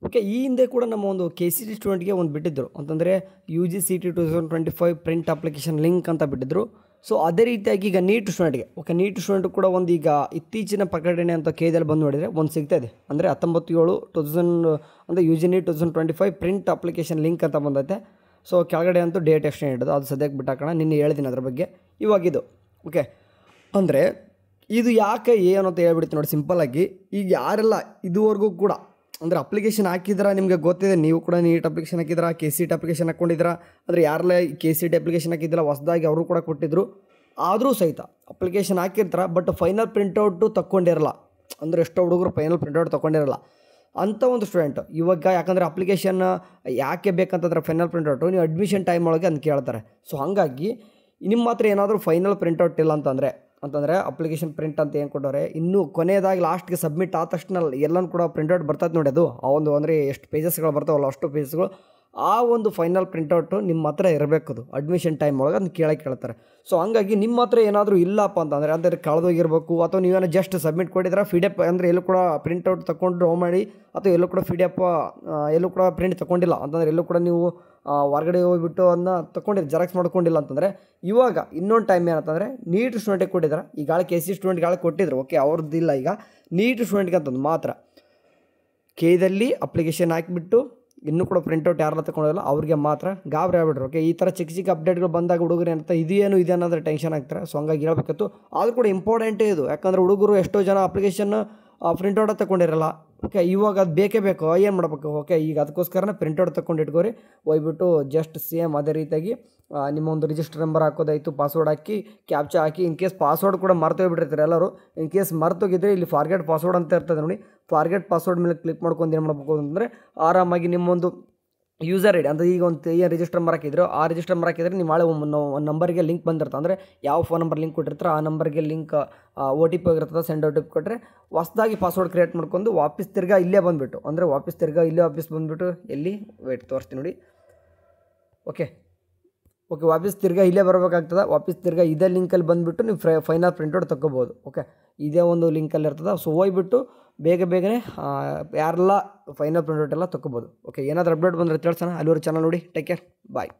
Okay, ಈ ಹಿಂದೆ ಕೂಡ ನಮ್ಮ ಒಂದು KCT ಸ್ಟೂಡೆಂಟ್ಗೆ ಒಂದು ಬಿಟ್ಟಿದ್ದರು ಅಂತಂದರೆ UGCET 2025 ಪ್ರಿಂಟ್ ಅಪ್ಲಿಕೇಶನ್ ಲಿಂಕ್ ಅಂತ ಬಿಟ್ಟಿದ್ದರು. ಸೊ ಅದೇ ರೀತಿಯಾಗಿ ಈಗ ನೀಟ್ ಸ್ಟೂಡೆಂಟ್ಗೆ, ಓಕೆ, ನೀಟ್ ಸ್ಟೂಡೆಂಟ್ ಕೂಡ ಒಂದು ಈಗ ಇತ್ತೀಚಿನ ಪ್ರಕಟಣೆ ಅಂತ Kದಲ್ಲಿ ಬಂದು ನೋಡಿದರೆ ಒಂದು ಸಿಗ್ತಾ ಇದೆ. ಅಂದರೆ 19/7/2000 ಅಂದರೆ UGNET 2025 ಪ್ರಿಂಟ್ ಅಪ್ಲಿಕೇಶನ್ ಲಿಂಕ್ ಅಂತ ಬಂದೈತೆ. ಸೊ ಕೆಳಗಡೆ ಅಂತೂ ಡೇಟ್ ಎಕ್ಸ್ಟೆಂಡ್ ಇಡೋದು, ಅದು ಸದ್ಯಕ್ಕೆ ಬಿಟ್ಟಾಕೋಣ, ನಿನ್ನೆ ಹೇಳಿದ್ದೀನಿ ಅದ್ರ ಬಗ್ಗೆ. ಇವಾಗಿದು ಓಕೆ, ಅಂದರೆ ಇದು ಯಾಕೆ ಏನು ಅಂತ ಹೇಳ್ಬಿಡ್ತೀನಿ ನೋಡಿ ಸಿಂಪಲ್ಲಾಗಿ. ಈಗ ಯಾರೆಲ್ಲ ಇದುವರೆಗೂ ಕೂಡ ಅಂದರೆ ಅಪ್ಲಿಕೇಶನ್ ಹಾಕಿದ್ರೆ ನಿಮಗೆ ಗೊತ್ತಿದೆ, ನೀವು ಕೂಡ ನೀಟ್ ಅಪ್ಲಿಕೇಶನ್ ಹಾಕಿದ್ರಾ, KCT ಅಪ್ಲಿಕೇಶನ್ ಹಾಕ್ಕೊಂಡಿದ್ದೀರಾ, ಅಂದರೆ ಯಾರೆಲ್ಲ KCT ಅಪ್ಲಿಕೇಶನ್ ಹಾಕಿದ್ದಿಲ್ಲ ಹೊಸದಾಗಿ ಅವರು ಕೂಡ ಕೊಟ್ಟಿದ್ದರು. ಆದರೂ ಸಹಿತ ಅಪ್ಲಿಕೇಶನ್ ಹಾಕಿರ್ತಾರೆ, ಬಟ್ ಫೈನಲ್ ಪ್ರಿಂಟೌಟು ತಗೊಂಡಿರಲ್ಲ. ಅಂದರೆ ಎಷ್ಟೋ ಹುಡುಗರು ಫೈನಲ್ ಪ್ರಿಂಟೌಟ್ ತೊಗೊಂಡಿರಲ್ಲ ಅಂಥ ಒಂದು ಸ್ಟೂಡೆಂಟ್ ಇವಾಗ. ಯಾಕಂದರೆ ಅಪ್ಲಿಕೇಶನ್ ಯಾಕೆ ಬೇಕಂತಂದ್ರೆ ಫೈನಲ್ ಪ್ರಿಂಟೌಟು ನೀವು ಅಡ್ಮಿಷನ್ ಟೈಮ್ ಒಳಗೆ ಅಂತ ಕೇಳ್ತಾರೆ. ಸೊ ಹಾಗಾಗಿ ನಿಮ್ಮ ಹತ್ರ ಏನಾದರೂ ಫೈನಲ್ ಪ್ರಿಂಟೌಟ್ ಇಲ್ಲ ಅಂತಂದರೆ ಅಪ್ಲಿಕೇಶನ್ ಪ್ರಿಂಟ್ ಅಂತ ಏನು ಕೊಟ್ಟವ್ರೆ, ಇನ್ನೂ ಕೊನೆಯದಾಗಿ ಲಾಸ್ಟ್ಗೆ ಸಬ್ಮಿಟ್ ಆದ ತಕ್ಷಣ ಎಲ್ಲನೂ ಕೂಡ ಪ್ರಿಂಟೌಟ್ ಬರ್ತದೆ ನೋಡಿ. ಅದು ಆ ಒಂದು ಅಂದರೆ ಎಷ್ಟು ಪೇಜಸ್ಗಳು ಬರ್ತಾವಲ್ಲ ಅಷ್ಟು ಪೇಜಸ್ಗಳು, ಆ ಒಂದು ಫೈನಲ್ ಪ್ರಿಂಟೌಟು ನಿಮ್ಮ ಹತ್ರ ಇರಬೇಕು. ಅದು ಅಡ್ಮಿಷನ್ ಟೈಮ್ ಒಳಗೆ ಅದನ್ನ ಕೇಳ್ತಾರೆ. ಸೊ ಹಂಗಾಗಿ ನಿಮ್ಮ ಹತ್ರ ಏನಾದರೂ ಇಲ್ಲಪ್ಪ ಅಂದರೆ ಕಳೆದೋಗಿರ್ಬೇಕು, ಅಥವಾ ನೀವೇನೋ ಜಸ್ಟ್ ಸಬ್ಮಿಟ್ ಕೊಟ್ಟಿದ್ರೆ PDF ಅಂದರೆ ಎಲ್ಲೂ ಕೂಡ ಪ್ರಿಂಟೌಟ್ ತೊಗೊಂಡು ಡ್ರಾ ಮಾಡಿ, ಅಥವಾ ಎಲ್ಲೂ ಕೂಡ PDF ಎಲ್ಲೂ ಕೂಡ ಪ್ರಿಂಟ್ ತೊಗೊಂಡಿಲ್ಲ ಅಂತಂದರೆ, ಎಲ್ಲೂ ಕೂಡ ನೀವು ಹೊರಗಡೆ ಹೋಗಿಬಿಟ್ಟು ಅದನ್ನ ತೊಗೊಂಡಿರಿ ಜೆರಾಕ್ಸ್ ಮಾಡ್ಕೊಂಡಿಲ್ಲ ಅಂತಂದರೆ, ಇವಾಗ ಇನ್ನೊಂದು ಟೈಮ್ ಏನಂತಂದರೆ ನೀಟ್ ಸ್ಟೂಡೆಂಟಿಗೆ ಕೊಟ್ಟಿದ್ದಾರೆ. ಈಗ KCT ಸ್ಟೂಡೆಂಟ್ಗೆ ಕೊಟ್ಟಿದ್ರು, ಓಕೆ, ಅವ್ರದ್ದಿಲ್ಲ. ಈಗ ನೀಟ್ ಸ್ಟೂಡೆಂಟ್ಗೆ ಅಂತಂದು ಮಾತ್ರ Kದಲ್ಲಿ ಅಪ್ಲಿಕೇಶನ್ ಹಾಕಿಬಿಟ್ಟು ಇನ್ನೂ ಕೂಡ ಪ್ರಿಂಟೌಟ್ ಯಾರೆಲ್ಲ ತೊಗೊಂಡಿಲ್ಲ ಅವ್ರಿಗೆ ಮಾತ್ರ ಗಾಬರಿ ಆಗ್ಬಿಟ್ರು. ಓಕೆ, ಈ ಥರ ಚಿಕ್ಕ ಚಿಕ್ಕ ಅಪ್ಡೇಟ್ಗಳು ಬಂದಾಗ ಹುಡುಗರು ಏನಂತ ಇದೇನು ಇದೆ ಅನ್ನೋದ್ರೆ ಟೆನ್ಷನ್ ಆಗ್ತಾರೆ. ಸೊ ಹಂಗಾಗಿ ಹೇಳ್ಬೇಕಿತ್ತು. ಆದರೂ ಕೂಡ ಇಂಪಾರ್ಟೆಂಟೇ ಇದು, ಯಾಕಂದರೆ ಹುಡುಗರು ಎಷ್ಟೋ ಜನ ಅಪ್ಲಿಕೇಶನ್ ಪ್ರಿಂಟೌಟ್ ತೊಗೊಂಡಿರಲ್ಲ. ಓಕೆ, ಇವಾಗ ಅದು ಬೇಕೇ ಬೇಕು, ಏನು ಮಾಡಬೇಕು. ಓಕೆ, ಈಗ ಅದಕ್ಕೋಸ್ಕರನೇ ಪ್ರಿಂಟೌಟ್ ತೊಗೊಂಡು ಇಟ್ಕೋರಿ. ಹೋಗ್ಬಿಟ್ಟು ಜಸ್ಟ್ ಸೇಮ್ ಅದೇ ರೀತಿಯಾಗಿ ನಿಮ್ಮ ಒಂದು ರಿಜಿಸ್ಟರ್ ನಂಬರ್ ಹಾಕೋದಾಯಿತು, ಪಾಸ್ವರ್ಡ್ ಹಾಕಿ ಕ್ಯಾಪ್ಚಾ ಹಾಕಿ. ಇನ್ ಕೇಸ್ ಪಾಸ್ವರ್ಡ್ ಕೂಡ ಮರ್ತೋಗ್ಬಿಟ್ಟಿರ್ತಾರೆ ಎಲ್ಲರೂ. ಇನ್ ಕೇಸ್ ಮರ್ತೋಗಿದ್ರೆ ಇಲ್ಲಿ ಫಾರ್ಗೆಟ್ ಪಾಸ್ವರ್ಡ್ ಅಂತ ಇರ್ತದೆ ನೋಡಿ, ಫಾರ್ಗೆಟ್ ಪಾಸ್ವರ್ಡ್ ಮೇಲೆ ಕ್ಲಿಕ್ ಮಾಡ್ಕೊಂಡು ಏನು ಮಾಡಬೇಕು ಅಂದರೆ ಆರಾಮಾಗಿ ನಿಮ್ಮೊಂದು ಯೂಸರ್ ಐಡಿ ಅಂದರೆ ಈಗ ಒಂದು ಏನು ರಿಜಿಸ್ಟರ್ ನಂಬರ್ ಹಾಕಿದ್ರು, ಆ ರಿಜಿಸ್ಟರ್ ನಂಬರ್ ಹಾಕಿದರೆ ನಿಮ್ಮ ಒಂದು ನಂಬರ್ಗೆ ಲಿಂಕ್ ಬಂದಿರ್ತದೆ. ಅಂದರೆ ಯಾವ ಫೋನ್ ನಂಬರ್ ಲಿಂಕ್ ಕೊಟ್ಟಿರ್ತಾರೆ ಆ ನಂಬರ್ಗೆ ಲಿಂಕ್ OTP ಹೋಗಿರ್ತದೆ. ಸೆಂಡ್ OTP ಕೊಟ್ಟರೆ ಹೊಸದಾಗಿ ಪಾಸ್ವರ್ಡ್ ಕ್ರಿಯೇಟ್ ಮಾಡ್ಕೊಂಡು ವಾಪಸ್ ತಿರ್ಗಾ ಇಲ್ಲೇ ಬಂದುಬಿಟ್ಟು, ಅಂದರೆ ವಾಪಸ್ ಬಂದುಬಿಟ್ಟು ಎಲ್ಲಿ ವೇಟ್ ತೋರಿಸ್ತೀನಿ ನೋಡಿ. ಓಕೆ, ವಾಪಸ್ ತಿರ್ಗಾ ಇಲ್ಲೇ ಬರಬೇಕಾಗ್ತದೆ. ವಾಪಸ್ ತಿರ್ಗಾ ಇದೇ ಲಿಂಕಲ್ಲಿ ಬಂದುಬಿಟ್ಟು ನೀವು ಫೈನಲ್ ಪ್ರಿಂಟೌಟ್ ತೊಗೋಬೋದು. ಓಕೆ, ಇದೇ ಒಂದು ಲಿಂಕಲ್ಲಿ ಇರ್ತದೆ. ಸೊ ಹೋಗ್ಬಿಟ್ಟು ಬೇಗನೆ ಯಾರೆಲ್ಲ ಫೈನಲ್ ಪ್ರಿಂಟೌಟ್ ಎಲ್ಲ ತೊಗೋಬೋದು. ಓಕೆ, ಏನಾದರೂ ಅಪ್ಡೇಟ್ ಬಂದರೆ ತಿಳಿಸೋಣ. ಅಲ್ಲಿವರೆಗೆ ಚಾನಲ್ ನೋಡಿ. ಟೇಕ್ ಕೇರ್, ಬಾಯ್.